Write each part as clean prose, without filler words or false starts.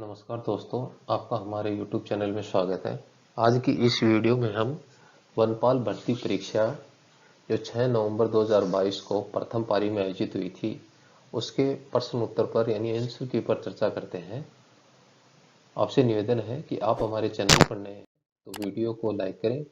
नमस्कार दोस्तों, आपका हमारे YouTube चैनल में स्वागत है। आज की इस वीडियो में हम वनपाल भर्ती परीक्षा जो 6 नवंबर 2022 को प्रथम पारी में आयोजित हुई थी, उसके प्रश्न उत्तर पर यानी आंसर की पर चर्चा करते हैं। आपसे निवेदन है कि आप हमारे चैनल पर नए हैं तो वीडियो को लाइक करें,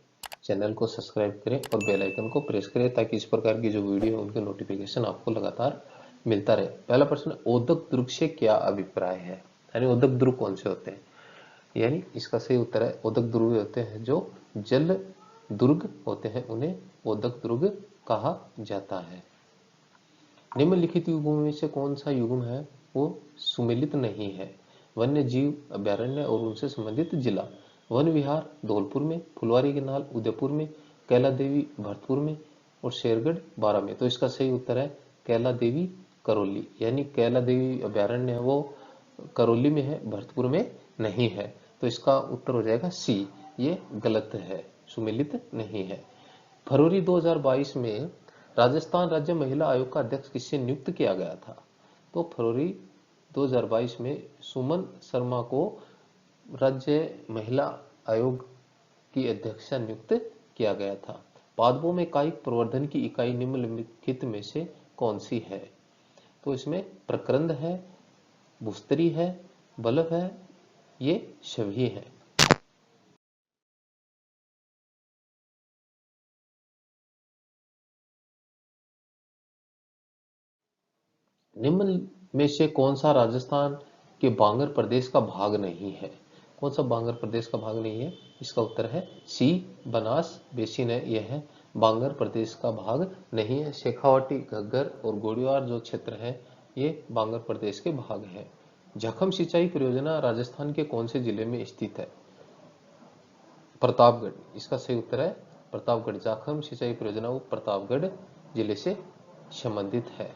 चैनल को सब्सक्राइब करें और बेल आइकन को प्रेस करें ताकि इस प्रकार की जो वीडियो है उनके नोटिफिकेशन आपको लगातार मिलता रहे। पहला प्रश्न, उदक दुर्ग से क्या अभिप्राय है? यानी उदक दुर्ग कौन से होते हैं? यानी इसका सही उत्तर है उदक दुर्ग होते हैं जो जल दुर्ग होते हैं, उन्हें उदक दुर्ग कहा जाता है। निम्नलिखित युग्मों में से कौन सा युग्म है वो सुमेलित नहीं है? वन्य जीव अभ्यारण्य और उनसे संबंधित जिला, वन विहार धौलपुर में, फुलवारी के नाल उदयपुर में, कैला देवी भरतपुर में और शेरगढ़ बारा में। तो इसका सही उत्तर है कैला देवी करौली। यानी कैला देवी अभ्यारण्य है वो करौली में है, भरतपुर में नहीं है। तो इसका उत्तर हो जाएगा सी, ये गलत है, सुमेलित नहीं है। फरवरी 2022 में राजस्थान राज्य महिला आयोग का अध्यक्ष किससे नियुक्त किया गया था? तो फरवरी 2022 में सुमन शर्मा को राज्य महिला आयोग की अध्यक्षा नियुक्त किया गया था। पादपों में कायिक प्रवर्धन की इकाई निम्नलिखित में से कौन सी है? तो इसमें प्रकरंद है, भूस्तरी है, बल्ब है, ये सभी है। निम्न में से कौन सा राजस्थान के बांगर प्रदेश का भाग नहीं है? कौन सा बांगर प्रदेश का भाग नहीं है? इसका उत्तर है सी, बनास बेसिन है, यह है बांगर प्रदेश का भाग नहीं है। शेखावाटी, घग्गर और गोड़ियार जो क्षेत्र है ये बांगर प्रदेश के भाग है। जखम सिंचाई परियोजना राजस्थान के कौन से जिले में स्थित है? प्रतापगढ़, इसका सही उत्तर है प्रतापगढ़। जाखम सिंचाई परियोजना वो प्रतापगढ़ जिले से संबंधित है।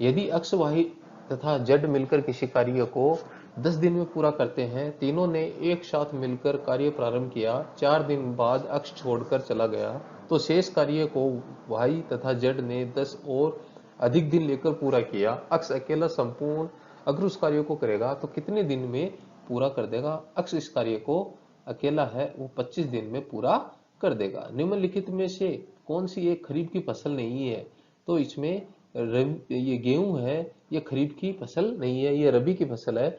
यदि अक्ष, वाही तथा जेड मिलकर किसी कार्य को 10 दिन में पूरा करते हैं, तीनों ने एक साथ मिलकर कार्य प्रारंभ किया, 4 दिन बाद अक्ष छोड़कर चला गया, तो शेष कार्य को वाई तथा जेड ने 10 और अधिक दिन लेकर पूरा किया, अक्ष अकेला संपूर्ण अगर उस कार्य को करेगा तो कितने दिन में पूरा कर देगा? अक्ष इस कार्य को अकेला है वो 25 दिन में पूरा कर देगा। निम्नलिखित में से कौन सी एक खरीफ की फसल नहीं है? तो इसमें ये गेहूं है, ये खरीफ की फसल नहीं है, ये रबी की फसल है।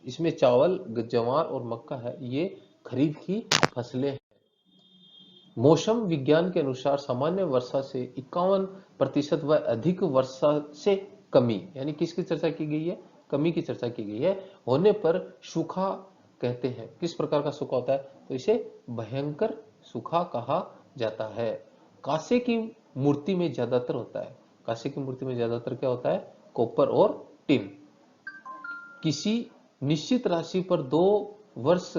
इसमें चावल, ज्वार और मक्का है, ये खरीफ की फसलें हैं। मौसम विज्ञान के अनुसार सामान्य वर्षा से 51% व अधिक वर्षा से कमी, यानी किसकी चर्चा की गई है? कमी की चर्चा की गई है, होने पर सूखा कहते हैं। किस प्रकार का सूखा होता है? तो इसे भयंकर सूखा कहा जाता है। कांसे की मूर्ति में ज्यादातर होता है, कांसे की मूर्ति में ज्यादातर क्या होता है? कॉपर और टिन। किसी निश्चित राशि पर 2 वर्ष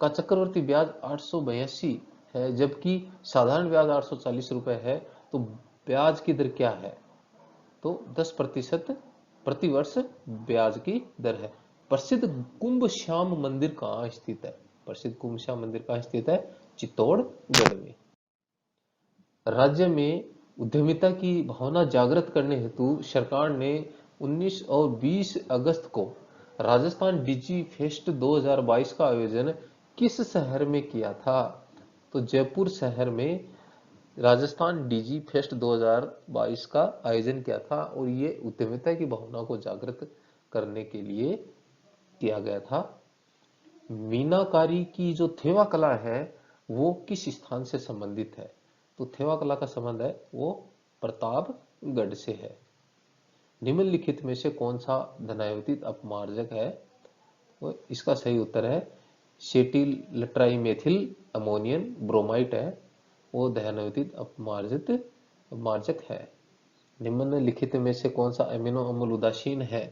का चक्रवर्ती ब्याज 882 है, जबकि साधारण ब्याज 840 रुपए है, तो ब्याज की दर क्या है? तो 10% प्रति वर्ष ब्याज की दर है। प्रसिद्ध कुंभ श्याम मंदिर कहाँ स्थित है? प्रसिद्ध कुंभ श्याम मंदिर कहाँ स्थित है? चित्तौड़गढ़ में। राज्य में उद्यमिता की भावना जागृत करने हेतु सरकार ने 19 और 20 अगस्त को राजस्थान डिजी फेस्ट 2022 का आयोजन किस शहर में किया था? तो जयपुर शहर में राजस्थान डिजी फेस्ट 2022 का आयोजन किया था और ये उद्यमिता की भावना को जागृत करने के लिए किया गया था। मीनाकारी की जो थेवा कला है वो किस स्थान से संबंधित है? तो थेवा कला का संबंध है वो प्रतापगढ़ से है। निम्नलिखित में से कौन सा धनायोतित अपमार्जक है? तो इसका सही उत्तर है सेटिलट्राइमेथिल अमोनियम ब्रोमाइड है, वो धनायोतित अपमार्जक है। निम्नलिखित में से कौन सा अमीनो अम्ल उदासीन है?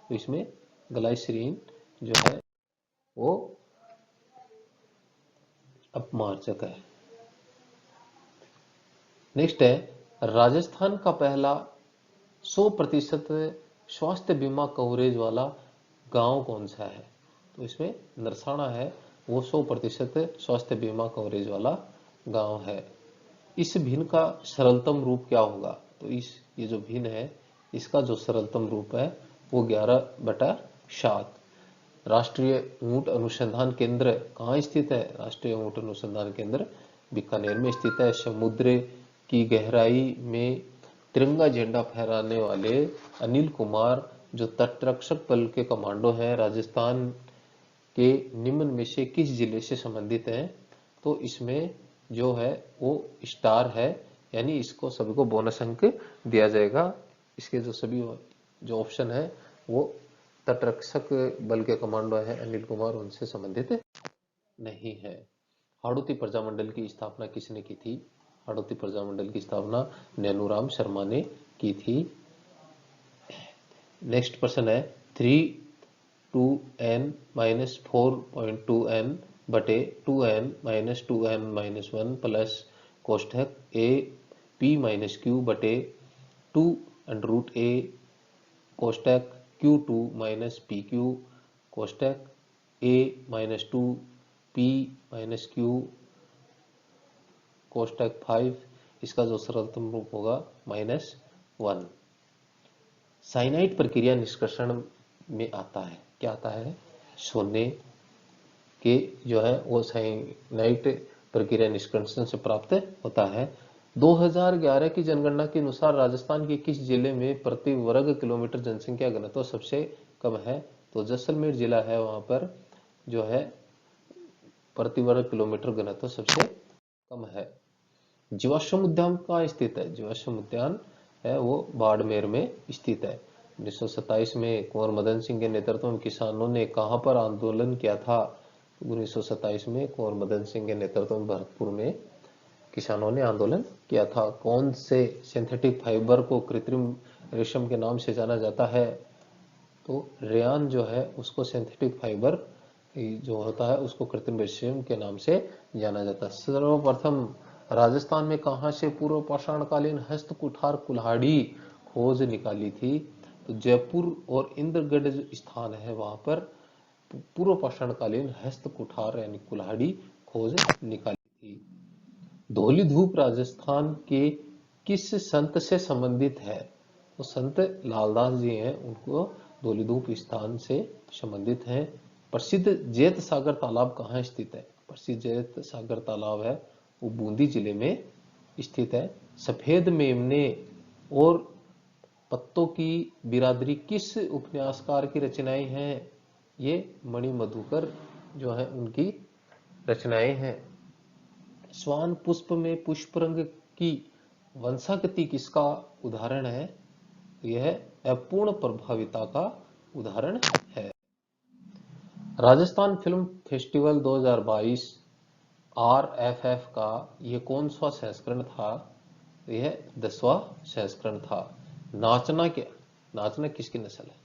तो इसमें ग्लाइसरीन जो है वो अपमार्जक है। नेक्स्ट है, राजस्थान का पहला 100% स्वास्थ्य बीमा कवरेज वाला गांव कौन सा है? तो इसमें नरसाना है, वो 100% स्वास्थ्य बीमा कवरेज वाला गांव है। इस भिन्न का सरलतम रूप क्या होगा? तो ये जो भिन्न है इसका जो सरलतम रूप है वो 11/7। राष्ट्रीय ऊंट अनुसंधान केंद्र कहाँ स्थित है? राष्ट्रीय ऊंट अनुसंधान केंद्र बीकानेर में स्थित है। समुद्र की गहराई में तिरंगा झंडा फहराने वाले अनिल कुमार जो तटरक्षक बल के कमांडो हैं, राजस्थान के निम्न में से किस जिले से संबंधित हैं? तो इसमें जो है वो स्टार है, यानी इसको सभी को बोनस अंक दिया जाएगा। इसके जो सभी जो ऑप्शन है वो तटरक्षक बल के कमांडो है अनिल कुमार, उनसे संबंधित नहीं है। हाड़ौती प्रजामंडल की स्थापना किसने की थी? हाड़ौती प्रजामंडल की स्थापना नैनूराम शर्मा ने की थी। नेक्स्ट प्रश्न है 3(2n-4.2n बटे 2n-2n-1 प्लस कोष्ठक a p माइनस क्यू बटे 2√a कोष्ठक q2 माइनस pq कोष्ठक a minus 2 p minus q कोष्ठक 5, इसका जो सरलतम रूप होगा -1। साइनाइड प्रक्रिया निष्कर्षण में आता है, क्या आता है? सोने के जो है वो साइनाइड प्रक्रिया निष्कर्षण से प्राप्त होता है। 2011 की जनगणना के अनुसार राजस्थान के किस जिले में प्रति वर्ग किलोमीटर जनसंख्या घनत्व सबसे कम है? तो जैसलमेर जिला है, वहां पर जो है प्रति वर्ग किलोमीटर घनत्व सबसे कम है। जीवाश्म उद्यान कहाँ स्थित है? जीवाश्म उद्यान है वो बाड़मेर में स्थित है। 1927 में कुंवर मदन सिंह के नेतृत्व में किसानों ने कहां पर आंदोलन किया था? 1927 में कुंवर मदन सिंह के नेतृत्व में भरतपुर में किसानों ने आंदोलन किया था। कौन से सिंथेटिक फाइबर को कृत्रिम रेशम के नाम से जाना जाता है? तो रेयान जो है उसको सिंथेटिक फाइबर जो होता है उसको कृत्रिम रेशम के नाम से जाना जाता है। सर्वप्रथम राजस्थान में कहां से पूर्व पाषाणकालीन हस्त कुठार कुल्हाड़ी खोज निकाली थी? तो जयपुर और इंद्रगढ़ जो स्थान है वहां पर पूर्व पाषाणकालीन हस्त कुठार यानी कुल्हाड़ी खोज निकाली थी। धौली धूप राजस्थान के किस संत से संबंधित है? तो संत लालदास जी हैं, उनको धौली धूप स्थान से संबंधित हैं। प्रसिद्ध जैत सागर तालाब कहाँ स्थित है? प्रसिद्ध जैत सागर तालाब है वो बूंदी जिले में स्थित है। सफेद मेमने और पत्तों की बिरादरी किस उपन्यासकार की रचनाएं हैं? ये मणि मधुकर जो है उनकी रचनाएं हैं। स्वान पुष्प में पुष्परंग की वंशागति किसका उदाहरण है? यह अपूर्ण प्रभाविता का उदाहरण है। राजस्थान फिल्म फेस्टिवल 2022 RFF का यह कौन सा संस्करण था? यह 10वां संस्करण था। नाचना क्या? नाचना किसकी नस्ल है?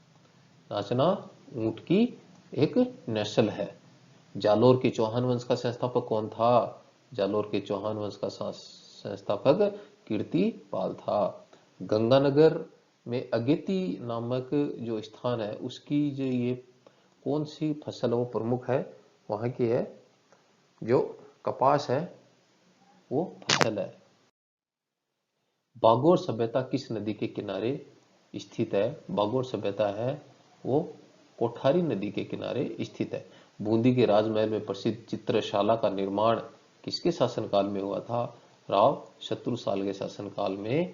नाचना ऊंट की एक नस्ल है। जालोर के चौहान वंश का संस्थापक कौन था? जालोर के चौहान वंश का संस्थापक कीर्तिपाल था। गंगानगर में अगेती नामक जो स्थान है उसकी जो ये कौन सी फसल वो प्रमुख है? वहां की है जो कपास है वो फसल है। बागोर सभ्यता किस नदी के किनारे स्थित है? बागोर सभ्यता है वो कोठारी नदी के किनारे स्थित है। बूंदी के राजमहल में प्रसिद्ध चित्रशाला का निर्माण किसके शासनकाल में हुआ था? राव शत्रुसाल के शासनकाल में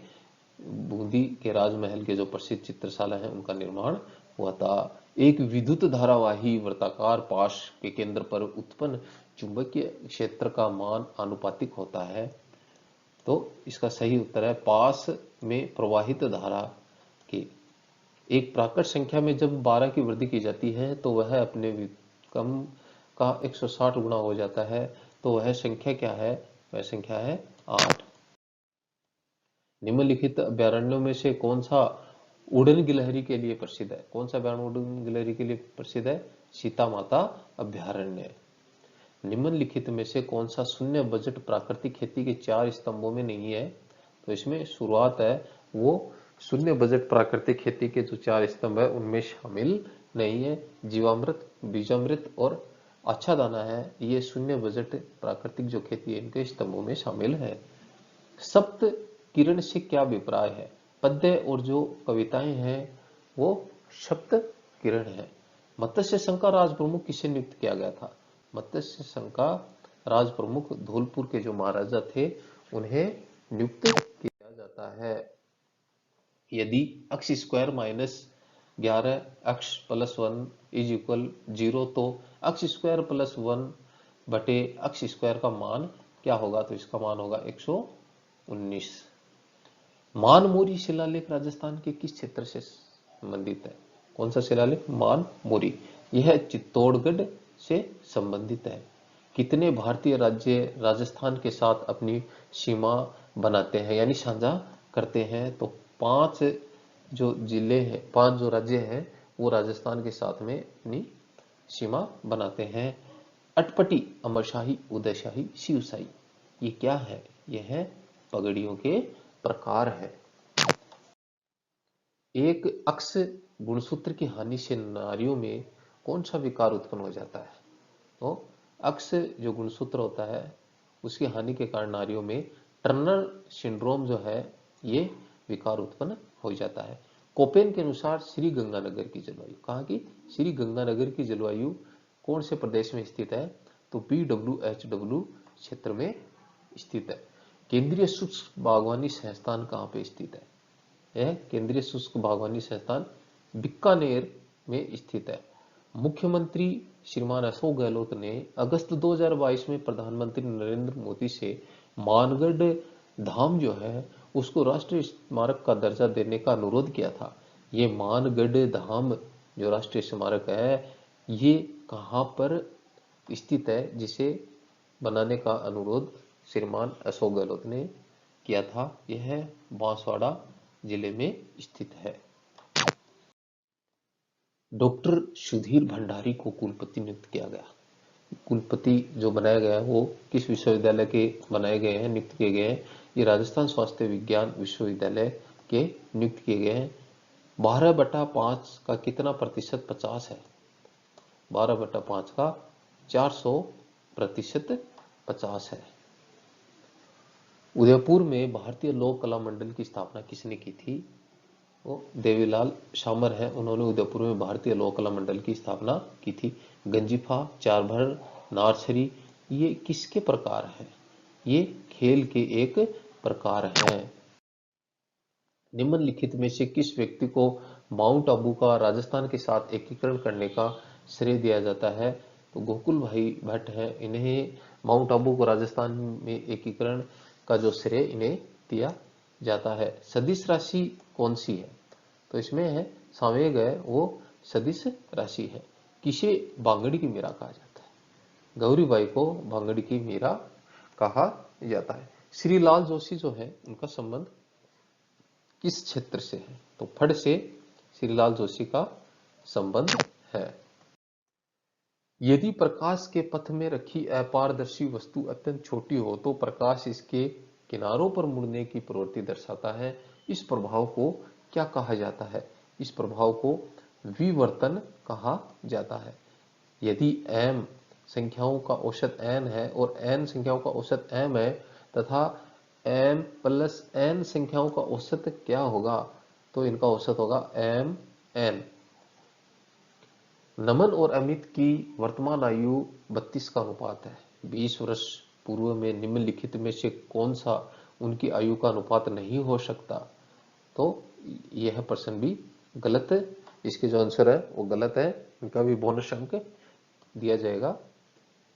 बूंदी के राजमहल के जो प्रसिद्ध चित्रशाला है उनका निर्माण हुआ था। एक विद्युत धारावाही वृत्ताकार पाश के केंद्र पर उत्पन्न चुंबकीय क्षेत्र का मान आनुपातिक होता है। तो इसका सही उत्तर है पास में प्रवाहित धारा की एक प्राकृत संख्या में जब 12 की वृद्धि की जाती है तो वह अपने कम का 160 गुना हो जाता है। तो वह संख्या क्या है? वह संख्या है 8। निम्नलिखित अभ्यारण्यों में से कौन सा उड़न गिलहरी के लिए प्रसिद्ध है? कौन सा अभ्यारण्य उड़न गिलहरी के लिए प्रसिद्ध है? सीता माता अभ्यारण्य। निम्नलिखित में से कौन सा शून्य बजट प्राकृतिक खेती के 4 स्तंभों में नहीं है? तो इसमें शुरुआत है वो शून्य बजट प्राकृतिक खेती के जो 4 स्तंभ है उनमें शामिल नहीं है। जीवामृत, बीजामृत और अच्छा दाना है, ये शून्य बजट प्राकृतिक जो खेती है इनके स्तंभों में शामिल है। सप्त किरण से क्या अभिप्राय है? पद्य और जो कविताएं हैं वो सप्त किरण है। मत्स्य संघ का राज प्रमुख किसे नियुक्त किया गया था? मत्स्य संघ का राज प्रमुख धौलपुर के जो महाराजा थे उन्हें नियुक्त किया जाता है। यदि x square minus 11 x plus 1 is equal 0 तो x स्क्वायर प्लस 1 बटे x स्क्वायर का मान क्या होगा? तो इसका मान होगा 119। मानमोरी शिलालेख राजस्थान के किस क्षेत्र से संबंधित है? कौन सा शिलालेख? मानमोरी। यह चित्तौड़गढ़ से संबंधित है। कितने भारतीय राज्य राजस्थान के साथ अपनी सीमा बनाते हैं यानी साझा करते हैं? तो 5 जो जिले हैं, 5 जो राज्य हैं वो राजस्थान के साथ में अपनी सीमा बनाते हैं। अटपटी, अमरशाही, उदयशाही, शिवशाही, ये क्या है? यह है पगड़ियों के प्रकार है। एक अक्ष गुणसूत्र की हानि से नारियों में कौन सा विकार उत्पन्न हो जाता है? तो अक्ष जो गुणसूत्र होता है उसकी हानि के कारण नारियों में टर्नर सिंड्रोम जो है ये विकार उत्पन्न हो जाता है। कोपेन के अनुसार श्री गंगानगर की जलवायु, कहाँ की? श्री गंगानगर की जलवायु कौन से प्रदेश में स्थित है? तो BWHW क्षेत्र में स्थित है। केंद्रीय शुष्क बागवानी संस्थान कहाँ पे स्थित है? यह केंद्रीय शुष्क बागवानी संस्थान बीकानेर में स्थित है। मुख्यमंत्री श्रीमान अशोक गहलोत ने अगस्त 2022 में प्रधानमंत्री नरेंद्र मोदी से मानगढ़ धाम जो है उसको राष्ट्रीय स्मारक का दर्जा देने का अनुरोध किया था। ये मानगढ़ धाम जो राष्ट्रीय स्मारक है ये कहाँ पर स्थित है जिसे बनाने का अनुरोध श्रीमान अशोक गहलोत ने किया था? यह बांसवाड़ा जिले में स्थित है। डॉक्टर सुधीर भंडारी को कुलपति नियुक्त किया गया। कुलपति जो बनाया गया है वो किस विश्वविद्यालय के बनाए गए हैं, नियुक्त किए गए हैं? ये राजस्थान स्वास्थ्य विज्ञान विश्वविद्यालय के नियुक्त किए गए हैं। 12/5 का कितना प्रतिशत 50 है? 12/5 का 400% 50 है। उदयपुर में भारतीय लोक कला मंडल की स्थापना किसने की थी? वो देवीलाल शामर है, उन्होंने उदयपुर में भारतीय लोक कला मंडल की स्थापना की थी। गंजीफा, चारभर, नारछरी, ये किसके प्रकार हैं? ये खेल के एक प्रकार हैं। निम्नलिखित में से किस व्यक्ति को माउंट आबू का राजस्थान के साथ एकीकरण करने का श्रेय दिया जाता है? तो गोकुल भाई भट्ट है, इन्हें माउंट आबू को राजस्थान में एकीकरण का जो श्रेय इन्हें दिया जाता है। सदिश राशि कौन सी है? तो इसमें है संवेग है वो सदिश राशि है। किसे भांगड़ी की मीरा कहा जाता है? गौरीबाई को भांगड़ी की मीरा कहा जाता है। श्रीलाल जोशी जो है उनका संबंध किस क्षेत्र से है? तो फड़ से श्रीलाल जोशी का संबंध है। यदि प्रकाश के पथ में रखी अपारदर्शी वस्तु अत्यंत छोटी हो तो प्रकाश इसके किनारों पर मुड़ने की प्रवृत्ति दर्शाता है। इस प्रभाव को क्या कहा जाता है? इस प्रभाव को विवर्तन कहा जाता है। यदि m संख्याओं का औसत n है और n संख्याओं का औसत m है तथा m प्लस n संख्याओं का औसत क्या होगा? तो इनका औसत होगा mn। नमन और अमित की वर्तमान आयु 32 का अनुपात है। 20 वर्ष पूर्व में निम्नलिखित में से कौन सा उनकी आयु का अनुपात नहीं हो सकता? तो यह प्रश्न भी गलत है, इसके जो आंसर है वो गलत है, इनका भी बोनस अंक दिया जाएगा।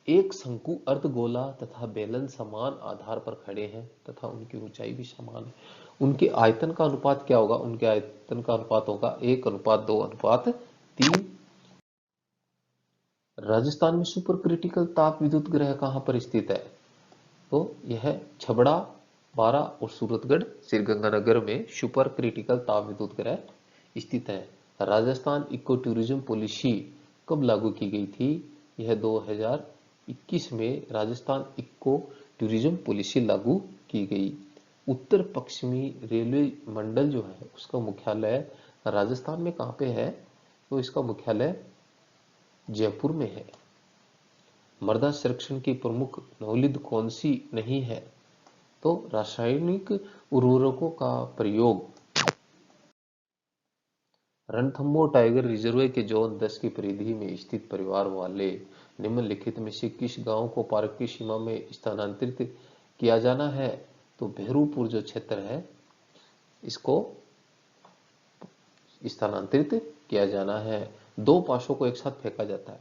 एक शंकु अर्धगोला तथा बेलन समान आधार पर खड़े हैं तथा उनकी ऊंचाई भी समान है। उनके आयतन का अनुपात क्या होगा? उनके आयतन का अनुपात होगा 1:2:3। राजस्थान में सुपर क्रिटिकल ताप विद्युत ग्रह कहां पर स्थित है? तो यह छबड़ा, बारा और सूरतगढ़ श्रीगंगानगर में सुपर क्रिटिकल ताप विद्युत ग्रह स्थित है। राजस्थान इको टूरिज्म पॉलिसी कब लागू की गई थी? यह 2021 में राजस्थान इको टूरिज्म पॉलिसी लागू की गई। उत्तर पश्चिमी रेलवे मंडल जो है उसका मुख्यालय राजस्थान में कहां पे है? तो इसका मुख्यालय जयपुर में है। मृदा संरक्षण की प्रमुख नवोलिद कौन सी नहीं है? तो रासायनिक उर्वरकों का प्रयोग। रणथंभौर टाइगर रिजर्व के जोन 10 की परिधि में स्थित परिवार वाले निम्नलिखित में से किस गांव को पार्क की सीमा में स्थानांतरित किया जाना है? तो भेरूपुर जो क्षेत्र है इसको स्थानांतरित किया जाना है। दो पासों को एक साथ फेंका जाता है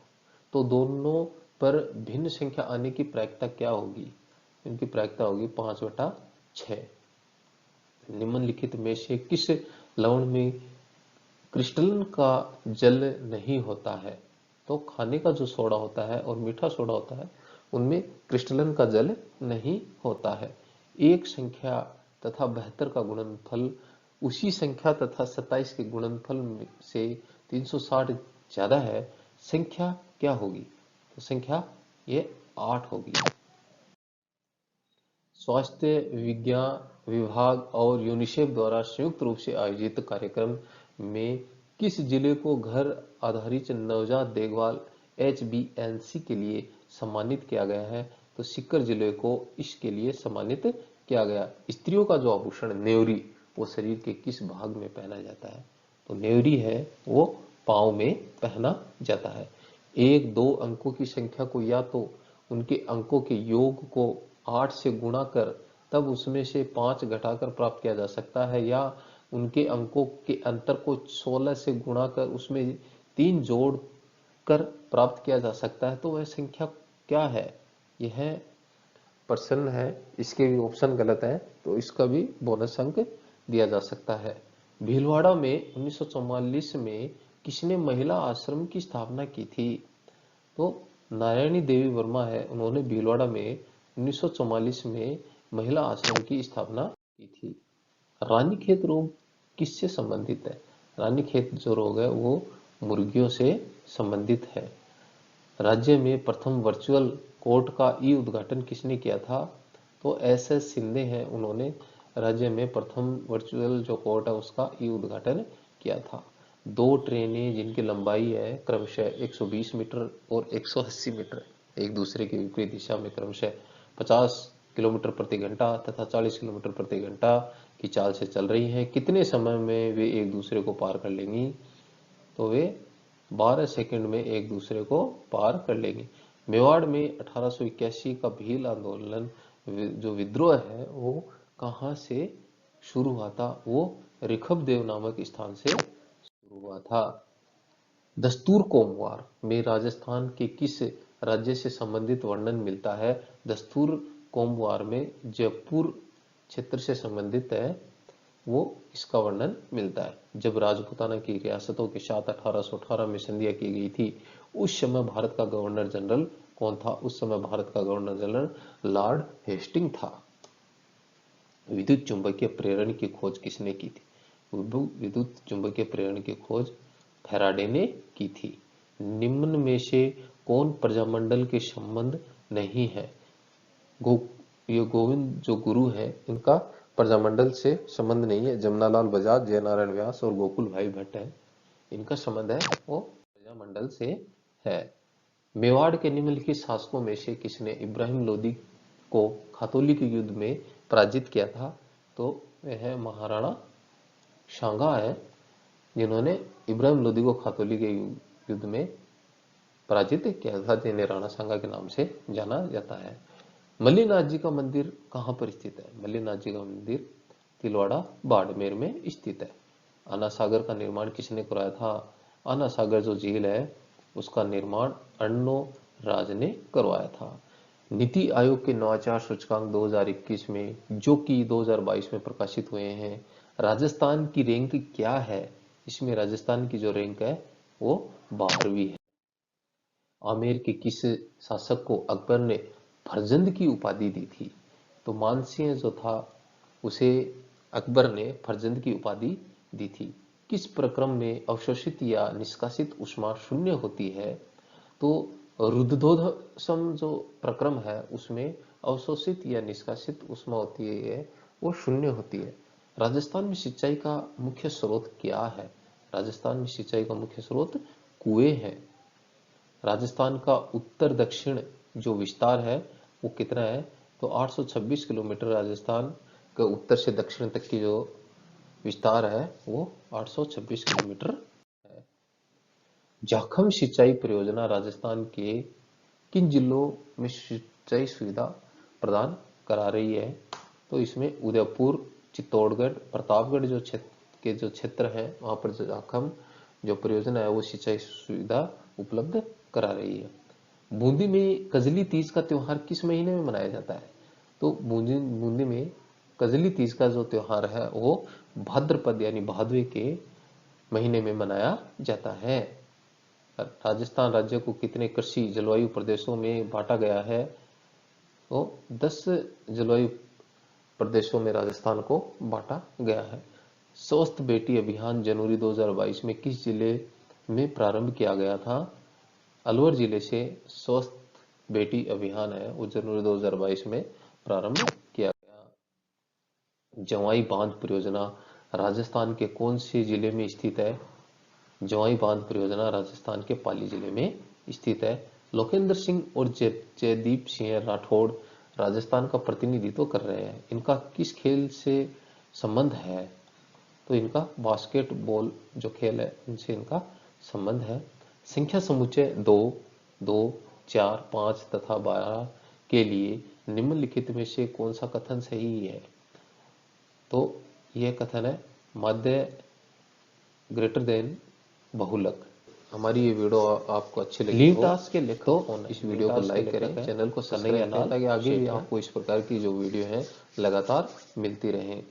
तो दोनों पर भिन्न संख्या आने की प्रायिकता क्या होगी? इनकी प्रायिकता होगी 5/6। निम्नलिखित में से किस लवण में क्रिस्टलन का जल नहीं होता है? तो खाने का जो सोडा होता है और मीठा सोडा होता है उनमें क्रिस्टलन का जल नहीं होता है। एक संख्या तथा 72 का गुणनफल उसी संख्या तथा 27 के गुणनफल से 360 ज्यादा है, संख्या क्या होगी? तो संख्या ये 8 होगी। स्वास्थ्य विज्ञान विभाग और यूनिसेफ द्वारा संयुक्त रूप से आयोजित कार्यक्रम में किस जिले को घर आधारित नवजात देखभाल HBNC के लिए सम्मानित किया गया है? तो सीकर जिले को इसके लिए सम्मानित किया गया। स्त्रियों का जो आभूषण नेवरी वो शरीर के किस भाग में पहना जाता है? तो नेवरी है वो पाँव में पहना जाता है। 1-2 अंकों की संख्या को या तो उनके अंकों के योग को 8 से गुणा कर तब उसमें से 5 घटाकर प्राप्त किया जा सकता है, या उनके अंकों के अंतर को 16 से गुणा कर उसमें 3 जोड़ कर प्राप्त किया जा सकता है। तो वह संख्या क्या है? यह प्रश्न है, इसके भी ऑप्शन गलत है तो इसका भी बोनस अंक दिया जा सकता है। भीलवाड़ा में 1944 में किसने महिला आश्रम की स्थापना की थी? तो नारायणी देवी वर्मा है, उन्होंने भीलवाड़ा में 1944 में महिला आश्रम की स्थापना की थी। रानीखेत रोग किससे संबंधित है? रानीखेत जो रोग है वो मुर्गियों से संबंधित है। राज्य में प्रथम वर्चुअल कोर्ट का ई उद्घाटन किसने किया था? तो SS शिंदे हैं, उन्होंने राज्य में प्रथम वर्चुअल जो कोर्ट है उसका ई उद्घाटन किया था। 2 ट्रेनें जिनकी लंबाई है क्रमशः 120 मीटर और 180 मीटर, एक दूसरे के विपरीत दिशा में क्रमशः 50 किलोमीटर प्रति घंटा तथा 40 किलोमीटर प्रति घंटा की चाल से चल रही हैं। कितने समय में वे एक दूसरे को पार कर लेंगी? तो वे 12 सेकंड में एक दूसरे को पार कर लेंगे। मेवाड़ में 1881 का भील आंदोलन जो विद्रोह है वो कहां से शुरू हुआ था? वो ऋखबदेव नामक स्थान से शुरू हुआ था। दस्तूर कोमवार में राजस्थान के किस राज्य से संबंधित वर्णन मिलता है? दस्तूर कोमवार में जयपुर क्षेत्र से संबंधित है, वो इसका वर्णन मिलता है। जब राजपूताना की रियासतों के साथ 1818 में संधियां की गई थी उस समय भारत का गवर्नर जनरल कौन था? उस समय भारत का गवर्नर जनरल लॉर्ड हेस्टिंग था। विद्युत चुंबकीय प्रेरण की खोज किसने की थी? विद्युत चुंबकीय प्रेरण की खोज फैराडे ने की थी। निम्न में से कौन प्रजामंडल के संबंध नहीं है? ये गोविंद जो गुरु है इनका प्रजामंडल से संबंध नहीं है। जमनालाल बजाज, जयनारायण व्यास और गोकुल भाई भट्ट है, इनका संबंध है वो प्रजामंडल से है। मेवाड़ के निम्नलिखित शासकों में से किसने इब्राहिम लोदी को खातौली के युद्ध में पराजित किया था? तो वह महाराणा सांगा है, जिन्होंने इब्राहिम लोदी को खातौली के युद्ध में पराजित किया था, जिन्हें राणा सांगा के नाम से जाना जाता है। मल्लीनाथ जी का मंदिर कहाँ पर स्थित है? मल्लीनाथ जी का मंदिर तिलवाड़ा बाड़मेर में स्थित है। आना सागर का निर्माण किसने कराया था? आना सागर जो झील है उसका निर्माण अन्नो राज ने करवाया था। नीति आयोग के नवाचार सूचकांक 2021 में जो कि 2022 में प्रकाशित हुए हैं, राजस्थान की रैंक क्या है? इसमें राजस्थान की जो रैंक है वो 12वीं है। आमेर के किस शासक को अकबर ने फरजंद की उपाधि दी थी? तो मानसिंह जो था उसे अकबर ने फरजंद की उपाधि दी थी। किस प्रक्रम में अवशोषित या निष्कासित उष्मा शून्य होती है? तो रुद्धोधसम जो प्रक्रम है उसमें अवशोषित या निष्कासित उष्मा होती है वो शून्य होती है। राजस्थान में सिंचाई का मुख्य स्रोत क्या है? राजस्थान में सिंचाई का मुख्य स्रोत कुएं हैं। राजस्थान का उत्तर दक्षिण जो विस्तार है वो कितना है? तो 826 किलोमीटर राजस्थान का उत्तर से दक्षिण तक की जो विस्तार है वो 826 किलोमीटर जाखम सिंचाई परियोजना राजस्थान के किन जिलों में सिंचाई सुविधा प्रदान करा रही है? तो इसमें उदयपुर, चित्तौड़गढ़, प्रतापगढ़ जो क्षेत्र हैं वहां पर जाखम जो परियोजना है वो सिंचाई सुविधा उपलब्ध करा रही है। बूंदी में कजली तीज का त्योहार किस महीने में मनाया जाता है? तो बूंदी में कजली तीज का जो त्योहार है वो भाद्रपद यानी भादवे के महीने में मनाया जाता है। राजस्थान राज्य को कितने कृषि जलवायु प्रदेशों में बांटा गया है? तो 10 जलवायु प्रदेशों में राजस्थान को बांटा गया है। स्वस्थ बेटी अभियान जनवरी 2022 में किस जिले में प्रारंभ किया गया था? अलवर जिले से स्वस्थ बेटी अभियान है वो जनवरी 2022 में प्रारंभ किया गया। जवाई बांध परियोजना राजस्थान के कौन से जिले में स्थित है? जवाई बांध परियोजना राजस्थान के पाली जिले में स्थित है। लोकेंद्र सिंह और जयदीप सिंह राठौड़ राजस्थान का प्रतिनिधित्व कर रहे हैं, इनका किस खेल से संबंध है? तो इनका बास्केटबॉल जो खेल है उनसे इनका संबंध है। संख्या समुच्चय 2, 2, 4, 5 तथा 12 के लिए निम्नलिखित में से कौन सा कथन सही है? तो यह कथन है माध्य ग्रेटर देन बहुलक। हमारी ये वीडियो आपको अच्छी लगी हो टास्क के लेखक तो इस वीडियो को लाइक करें, चैनल को सब्सक्राइब करें ताकि आगे भी आपको इस प्रकार की जो वीडियो है लगातार मिलती रहें।